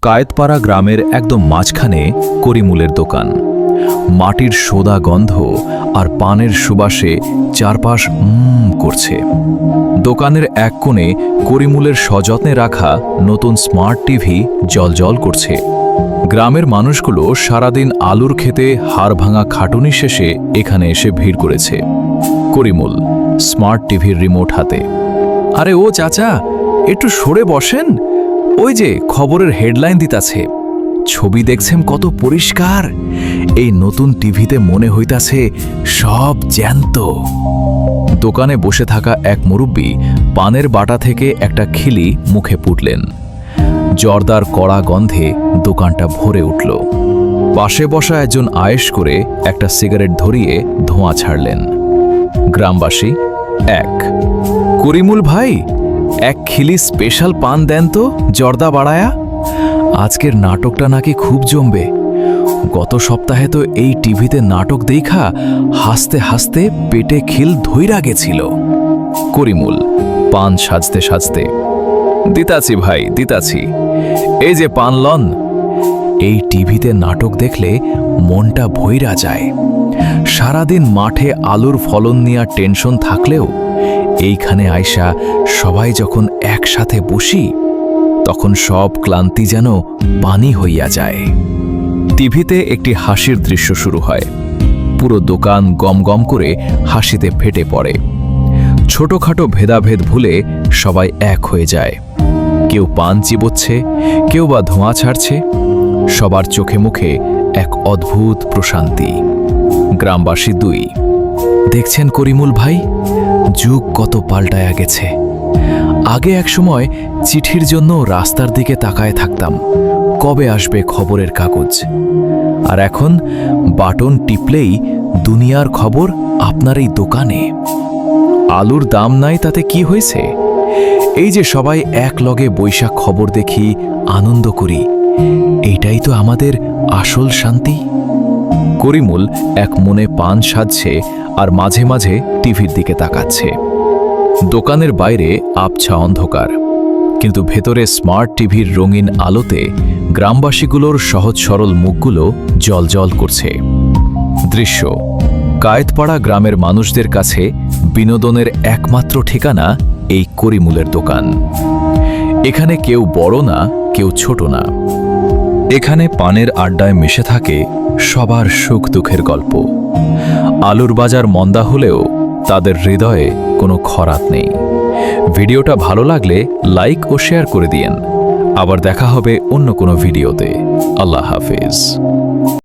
কায়েতপাড়া গ্রামের একদম মাঝখানে করিমুলের দোকান। মাটির সোদা গন্ধ আর পানের সুবাসে চারপাশ করছে। দোকানের এক কোণে করিমুলের সযত্নে রাখা নতুন স্মার্ট টিভি জ্বলজ্বল করছে। গ্রামের মানুষগুলো সারাদিন আলুর খেতে হাড় ভাঙা খাটুনি শেষে এখানে এসে ভিড় করেছে। করিমুল স্মার্ট টিভির রিমোট হাতে। আরে ও চাচা, একটু সরে বসেন, ওই যে খবরের হেডলাইন দিতাছে। ছবি দেখছেন কত পরিষ্কার। এই নতুন টিভিতে মনে হইতাছে সব জ্যান্ত। দোকানে বসে থাকা এক মুরব্বী পানের বাটা থেকে একটা খিলি মুখে পুঁটলেন। জর্দার কড়া গন্ধে দোকানটা ভরে উঠল। পাশে বসা একজন আয়েশ করে একটা সিগারেট ধরিয়ে ধোঁয়া ছাড়লেন। গ্রামবাসী এক। করিমুল ভাই, এক খিলি স্পেশাল পান দেন তো, জর্দা বাড়ায়া। আজকের নাটকটা নাকি খুব জমবে। গত সপ্তাহে তো এই টিভিতে নাটক দেখা হাসতে হাসতে পেটে খিল ধইরা গেছিল। করিমুল পান সাজতে সাজতে। দিতাছি ভাই, দিতাছি। এই যে পান লন। এই টিভিতে নাটক দেখলে মনটা ভইরা যায়। সারাদিন মাঠে আলুর ফলন নিয়ে টেনশন থাকলেও এইখানে আইসা সবাই যখন একসাথে বসি, তখন সব ক্লান্তি যেন পানি হইয়া যায়। টিভিতে একটি হাসির দৃশ্য শুরু হয়। পুরো দোকান গম গম করে হাসিতে ফেটে পড়ে। ছোটখাটো ভেদাভেদ ভুলে সবাই এক হয়ে যায়। কেউ পান চিবোচ্ছে, কেউ বা ধোঁয়া ছাড়ছে। সবার চোখে মুখে এক অদ্ভুত প্রশান্তি। গ্রামবাসী দুই। দেখছেন করিমুল ভাই, যুগ কত পাল্টায়া গেছে। আগে একসময় চিঠির জন্য রাস্তার দিকে তাকায় থাকতাম, কবে আসবে খবরের কাগজ। আর এখন বাটন টিপলেই দুনিয়ার খবর আপনার এই দোকানে। আলুর দাম নাই তাতে কি হয়েছে? এই যে সবাই এক লগে বৈশাখ খবর দেখি, আনন্দ করি, এইটাই তো আমাদের আসল শান্তি। করিমুল এক মনে পান সাজছে আর মাঝে মাঝে টিভির দিকে তাকাচ্ছে। দোকানের বাইরে আবছা অন্ধকার, কিন্তু ভেতরে স্মার্ট টিভির রঙিন আলোতে গ্রামবাসীগুলোর সহজ সরল মুখগুলো জ্বলজ্বল করছে। দৃশ্য কায়েতপাড়া গ্রামের মানুষদের কাছে বিনোদনের একমাত্র ঠিকানা এই করিমুলের দোকান। এখানে কেউ বড় না, কেউ ছোট না। এখানে পানের আড্ডায় মিশে থাকে সবার সুখ দুঃখের গল্প। আলুর বাজার মন্দা হলেও তাদের হৃদয়ে কোনো খরাত নেই। ভিডিওটা ভালো লাগলে লাইক ও শেয়ার করে দিয়েন। আবার দেখা হবে অন্য কোনো ভিডিওতে। আল্লাহ হাফেজ।